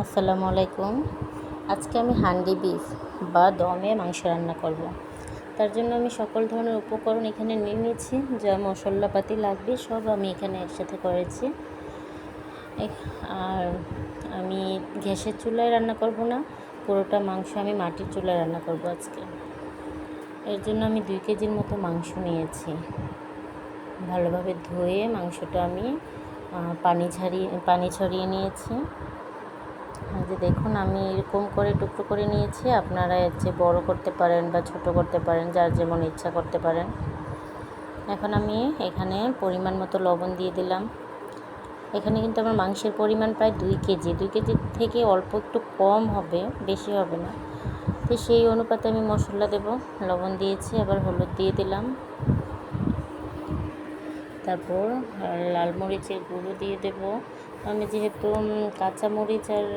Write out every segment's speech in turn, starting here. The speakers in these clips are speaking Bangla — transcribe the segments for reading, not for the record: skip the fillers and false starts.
আসসালামু আলাইকুম। আজকে আমি হান্ডি বিফ বা দমে মাংস রান্না করব। তার জন্য আমি সকল ধরনের উপকরণ এখানে নিয়ে নিয়েছি, যা মশলাপাতি লাগবে সব আমি এখানে একসাথে করেছি। আর আমি গ্যাসের চুলায় রান্না করব না, পুরোটা মাংস আমি মাটির চুলায় রান্না করব আজকে। এর জন্য আমি 2 কেজির মতো মাংস নিয়েছি। ভালোভাবে ধুয়ে মাংসটা আমি পানি ছড়িয়ে নিয়েছি। যে দেখুন, আমি এরকম করে টুকরো করে নিয়েছি। আপনারা এর চেয়ে বড় করতে পারেন বা ছোট করতে পারেন, যার যেমন ইচ্ছা করতে পারেন। এখন আমি এখানে পরিমাণ মতো লবণ দিয়ে দিলাম। এখানে কিন্তু আমার মাংসের পরিমাণ প্রায় 2 কেজি। 2 কেজি থেকে অল্প একটু কম হবে, বেশি হবে না। তো সেই অনুপাতে আমি মশলা দেব। লবণ দিয়েছি, আবার হলুদ দিয়ে দিলাম। তারপর লাল মরিচের গুঁড়ো দিয়ে দেব। আমি যেহেতু কাঁচা মরিচ আর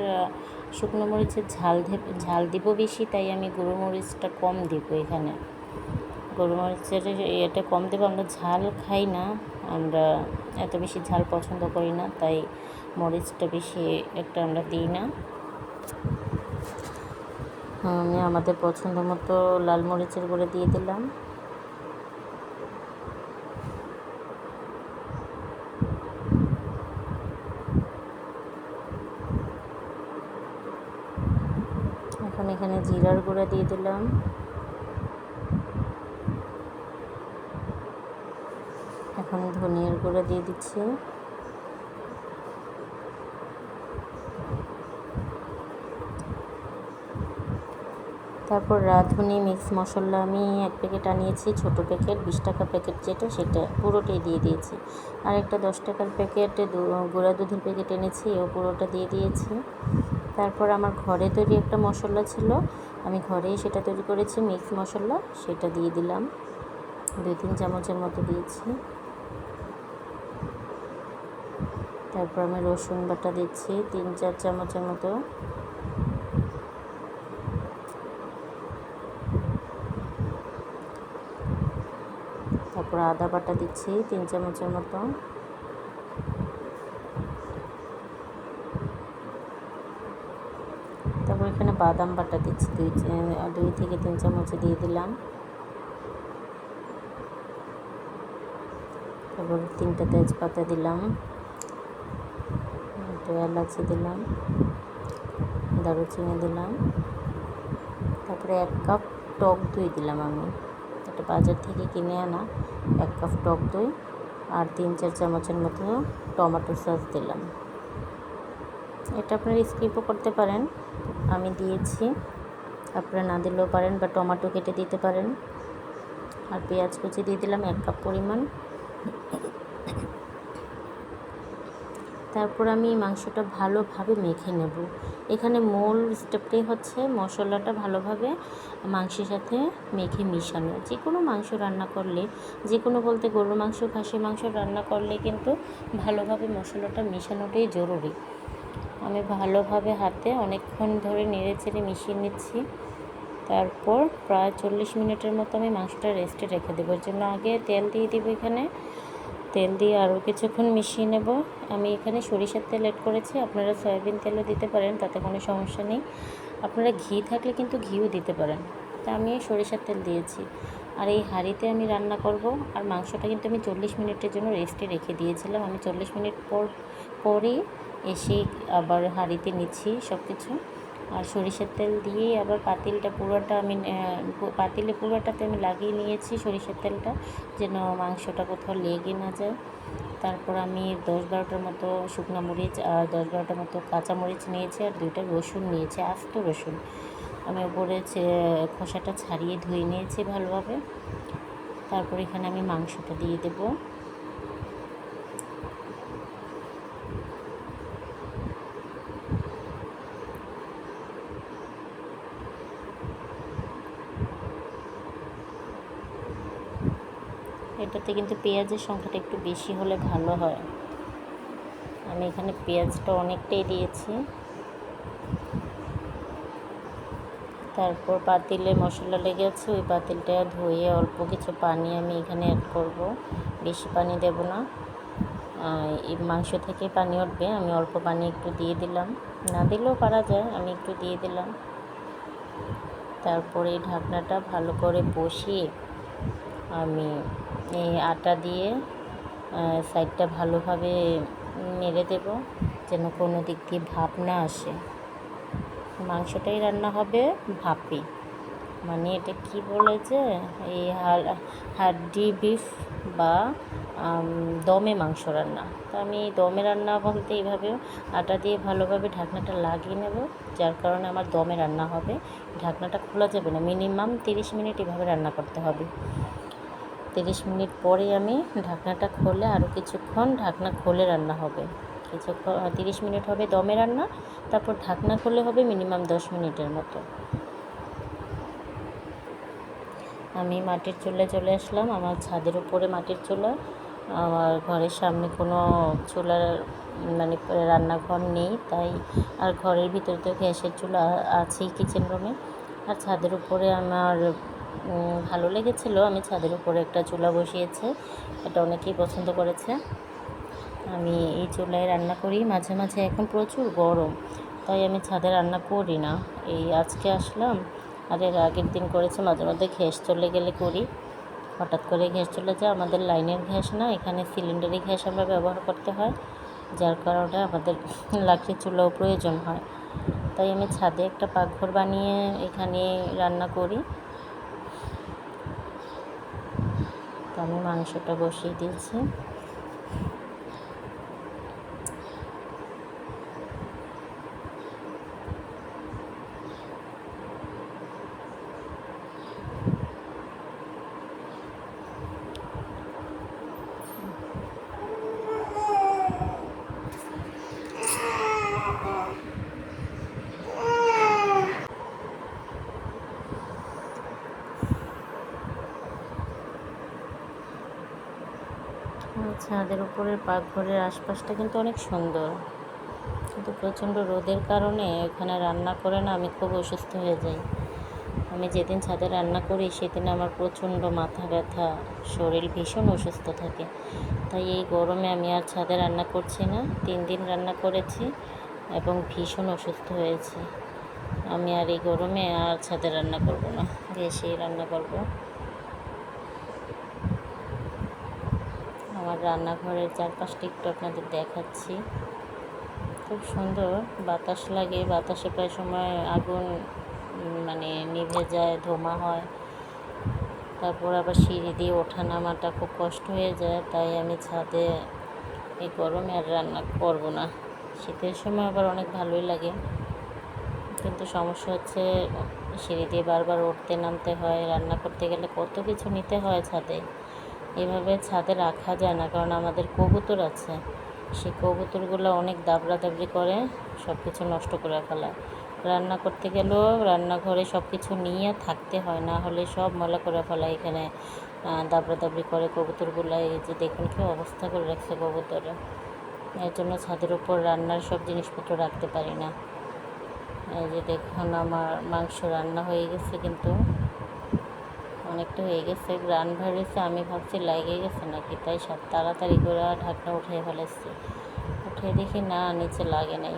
শুকনো মরিচের ঝাল দিব বেশি, তাই আমি গুঁড়ো মরিচটা কম দেবো। এখানে গুঁড়ো মরিচের এটা কম দেবো। আমরা ঝাল খাই না, আমরা এত বেশি ঝাল পছন্দ করি না, তাই মরিচটা বেশি একটা আমরা দিই না। আমি আমাদের পছন্দ মতো লাল মরিচের গুঁড়ো দিয়ে দিলাম। এখন এখানে জিরার গুঁড়া দিয়ে দিলাম। এখন ধনিয়ার গুঁড়া দিয়ে দিচ্ছি। তারপর রাঁধুনি মিক্স মশলা আমি 1 প্যাকেট আনিয়েছি, ছোটো প্যাকেট 20 টাকা প্যাকেট যেটা, সেটা পুরোটাই দিয়ে দিয়েছি। আর একটা 10 টাকার প্যাকেট গুঁড়া দুধের প্যাকেট এনেছি, ও পুরোটা দিয়ে দিয়েছি। তারপর আমার ঘরে তৈরি একটা মশলা ছিল, আমি ঘরেই সেটা তৈরি করেছি মিক্স মশলা, সেটা দিয়ে দিলাম। 2-3 চামচের মতো দিয়েছি। তারপর আমি রসুন বাটা দিচ্ছি 3-4 চামচের মতো। তারপর আদা বাটা দিচ্ছি 3 চামচের মতো। তারপর এখানে বাদাম বাটা দিচ্ছি 2 থেকে 3 চামচ দিয়ে দিলাম। তারপর 3টা তেজপাতা দিলাম, 2 এলাচি দিলাম, দারুচিনি দিলাম। তারপরে 1 কাপ টক দই দিলাম। আমি এটা বাজার থেকে কিনে আনা 1 কাপ টক দই, আর 3-4 চামচের মতো টমেটো সস দিলাম। এটা আপনারা স্কিপও করতে পারেন, আমি দিয়েছি, আপনারা না দিলেও পারেন, বা টমেটো কেটে দিতে পারেন। আর পেঁয়াজ কুচি দিয়ে দিলাম 1 কাপ পরিমাণ। তারপর আমি মাংসটা ভালোভাবে মেখে নেব। এখানে মূল স্টেপটাই হচ্ছে মশলাটা ভালোভাবে মাংসের সাথে মেখে মিশানো। যে কোনো মাংস রান্না করলে, যে কোনো বলতে গরুর মাংস, খাসির মাংস রান্না করলে কিন্তু ভালোভাবে মশলাটা মেশানোটাই জরুরি। আমি ভালোভাবে হাতে অনেকক্ষণ ধরে নেড়ে চেড়ে মিশিয়ে নিচ্ছি। তারপর প্রায় 40 মিনিটের মতো আমি মাংসটা রেস্টে রেখে দেবো। এর জন্য আগে তেল দিয়ে দেবো। এখানে তেল দিয়ে আরও কিছুক্ষণ মিশিয়ে নেব। আমি এখানে সরিষার তেল অ্যাড করেছি, আপনারা সয়াবিন তেলও দিতে পারেন, তাতে কোনো সমস্যা নেই। আপনারা ঘি থাকলে কিন্তু ঘিও দিতে পারেন। তা আমি সরিষার তেল দিয়েছি। আর এই হাঁড়িতে আমি রান্না করব। আর মাংসটা কিন্তু আমি 40 মিনিটের জন্য রেস্টে রেখে দিয়েছিলাম। আমি 40 মিনিট পরই এসে আবার হাঁড়িতে নিচ্ছি সব কিছু। আর সরিষার তেল দিয়েই আবার পাতিলে পুরোটাতে আমি লাগিয়ে নিয়েছি সরিষার তেলটা, যেন মাংসটা কোথাও লেগে না যায়। তারপর আমি 10-12টার মতো শুকনো মরিচ আর 10-12টার মতো কাঁচা মরিচ নিয়েছি, আর 2টা রসুন নিয়েছি, আস্ত রসুন। আমি উপরে খোসাটা ছাড়িয়ে ধুয়ে নিয়েছি ভালোভাবে। তারপর এখানে আমি মাংসটা দিয়ে দেবো। এটাতে কিন্তু পেঁয়াজের সংখ্যাটা একটু বেশি হলে ভালো হয়। আমি এখানে পেঁয়াজটা অনেকটাই দিয়েছি। তারপর পাতিলে মশলা লেগে আছে, ওই পাতিলটা ধুয়ে অল্প কিছু পানি আমি এখানে অ্যাড করব, বেশি পানি দেব না। এই মাংস থেকে পানি উঠবে, আমি অল্প পানি একটু দিয়ে দিলাম, না দিলেও পারা যায়, আমি একটু দিয়ে দিলাম। তারপরে এই ঢাকনাটা ভালো করে বসিয়ে আমি এই আটা দিয়ে সাইডটা ভালোভাবে নেড়ে দেব, যেন কোনো দিক দিয়ে ভাপ না আসে। মাংসটাই রান্না হবে ভাপে, মানে এটা কি বলে যে এই হাড্ডি বিফ বা দমে মাংস রান্না। তো আমি দমে রান্না বলতে এইভাবে আটা দিয়ে ভালোভাবে ঢাকনাটা লাগিয়ে নেব, যার কারণে আমার দমে রান্না হবে। ঢাকনাটা খোলা যাবে না, মিনিমাম 30 মিনিট এভাবে রান্না করতে হবে। 30 মিনিট পরে আমি ঢাকনাটা খুলে আরও কিছুক্ষণ ঢাকনা খুলে রান্না হবে। 30 মিনিট হবে দমে রান্না, তারপর ঢাকনা খুলে হবে মিনিমাম 10 মিনিটের মতো। আমি মাটির চুলায় চলে আসলাম, আমার ছাদের উপরে মাটির চুলা। আমার ঘরের সামনে কোনো চুলার মানে রান্নাঘর নেই, তাই আর ঘরের ভিতরে তো গ্যাসের চুলা আছেই কিচেন রুমে। আর ছাদের উপরে আমার ভালো লেগেছিলো, আমি ছাদের উপরে একটা চুলা বসিয়েছি, এটা অনেকেই পছন্দ করেছে। আমি এই চুলায় রান্না করি মাঝে মাঝে, এখন প্রচুর গরম তাই আমি ছাদে রান্না করি না। এই আজকে আসলাম, আর এর আগের দিন করেছি। মাঝে মধ্যে গ্যাস চলে গেলে করি, হঠাৎ করে গ্যাস চলে যায়। আমাদের লাইনের গ্যাস না, এখানে সিলিন্ডারি গ্যাস আমরা ব্যবহার করতে হয়, যার কারণে আমাদের লাকড়ির চুলাও প্রয়োজন হয়। তাই আমি ছাদে একটা পাকঘর বানিয়ে এখানে রান্না করি। তো আমি মাংসটা বসিয়ে দিয়েছি। ছাদের উপরের পাকঘরের আশপাশটা কিন্তু অনেক সুন্দর, কিন্তু প্রচণ্ড রোদের কারণে এখানে রান্না করে না আমি খুব অসুস্থ হয়ে যাই। আমি যেদিন ছাদে রান্না করি সেদিন আমার প্রচণ্ড মাথা ব্যথা, শরীর ভীষণ অসুস্থ থাকে। তাই এই গরমে আমি আর ছাদে রান্না করছি না। 3 দিন রান্না করেছি এবং ভীষণ অসুস্থ হয়েছি। আমি আর এই গরমে আর ছাদে রান্না করব না, গ্যাসেই রান্না করব। আমার রান্নাঘরের চারপাশটা একটু আপনাদের দেখাচ্ছি। খুব সুন্দর বাতাস লাগে, বাতাসে প্রায় সময় আগুন মানে নিভে যায়, ধোঁয়া হয়। তারপর আবার সিঁড়ি দিয়ে ওঠা নামাটা খুব কষ্ট হয়ে যায়, তাই আমি ছাদে এই গরমে আর রান্না করব না। শীতের সময় আবার অনেক ভালোই লাগে, কিন্তু সমস্যা হচ্ছে সিঁড়ি দিয়ে বারবার উঠতে নামতে হয়, রান্না করতে গেলে কত কিছু নিতে হয় ছাদে। এভাবে ছাদে রাখা যায় না, কারণ আমাদের কবুতর আছে, সেই কবুতরগুলো অনেক দাবড়াদাবড়ি করে, সব কিছু নষ্ট করে ফেলায়। রান্না করতে গেলেও রান্নাঘরে সব কিছু নিয়ে থাকতে হয়, না হলে সব ময়লা করে ফেলায়। এখানে দাবড়াদাবড়ি করে কবুতরগুলো, এই যে দেখুন কী অবস্থা করে রাখছে কবুতরে। এর জন্য ছাদের উপর রান্নার সব জিনিসপত্র রাখতে পারি না। এই যে দেখুন আমার মাংস রান্না হয়ে গেছে, কিন্তু অনেকটা হয়ে গেছে, গ্রান বেরিয়েছে। আমি ভাবছি লাগিয়ে গেছে নাকি, তাই সব তাড়াতাড়ি করে ঢাকনা উঠিয়ে ফেলেছি। উঠে দেখি না, নিচে লাগে নাই,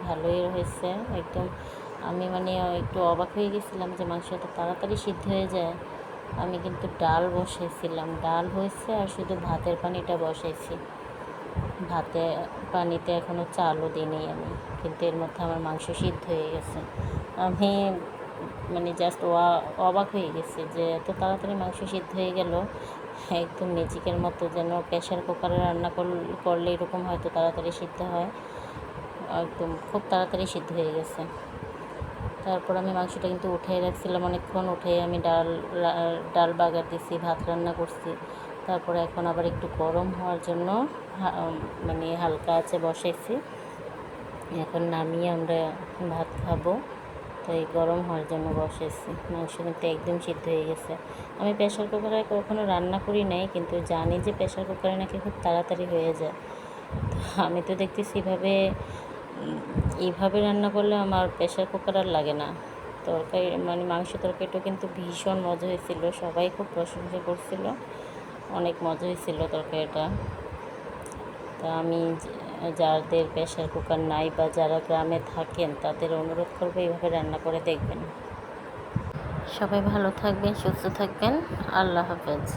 ভালোই হয়েছে একদম। আমি মানে একটু অবাক হয়ে গেছিলাম যে মাংসটা তাড়াতাড়ি সিদ্ধ হয়ে যায়। আমি কিন্তু ডাল বসাইছিলাম, ডাল হয়েছে, আর শুধু ভাতের পানিটা বসাইছি। ভাতে পানিতে এখনও চালও দিইনি আমি, কিন্তু এর মধ্যে আমার মাংস সিদ্ধ হয়ে গেছে। আমি মানে জাস্ট অবাক হয়ে গেছে যে এত তাড়াতাড়ি মাংস সিদ্ধ হয়ে গেল। একদম ম্যাজিকের মতো, যেন প্রেশার কুকারে রান্না করলে এরকম হয়তো তাড়াতাড়ি সিদ্ধ হয়, একদম খুব তাড়াতাড়ি সিদ্ধ হয়ে গেছে। তারপর আমি মাংসটা কিন্তু উঠিয়ে রাখছিলাম অনেকক্ষণ, উঠে আমি ডাল বাগার দিছি, ভাত রান্না করছি। তারপরে এখন আবার একটু গরম হওয়ার জন্য মানে হালকা আছে বসাইছি। এখন নামিয়ে আমরা ভাত খাবো, তাই গরম হওয়ার জন্য বসাইছি। মাংস কিন্তু একদম সিদ্ধ হয়ে গেছে। আমি প্রেশার কুকারে কখনো রান্না করি নাই, কিন্তু জানি যে প্রেশার কুকারে নাকি খুব তাড়াতাড়ি হয়ে যায়। তো আমি তো দেখতেছি এইভাবে রান্না করলে আমার প্রেশার কুকার আর লাগে না। তরকারি মানে মাংস তরকারিটাও কিন্তু ভীষণ মজা হয়েছিল, সবাই খুব প্রশংসা করছিল, অনেক মজা হয়েছিল তরকারিটা। তা আমি যাদের প্রেশার কুকার নাই বা যারা গ্রামে থাকেন তাদের অনুরোধ করবো এইভাবে রান্না করে দেখবেন। সবাই ভালো থাকবেন, সুস্থ থাকবেন। আল্লাহ হাফেজ।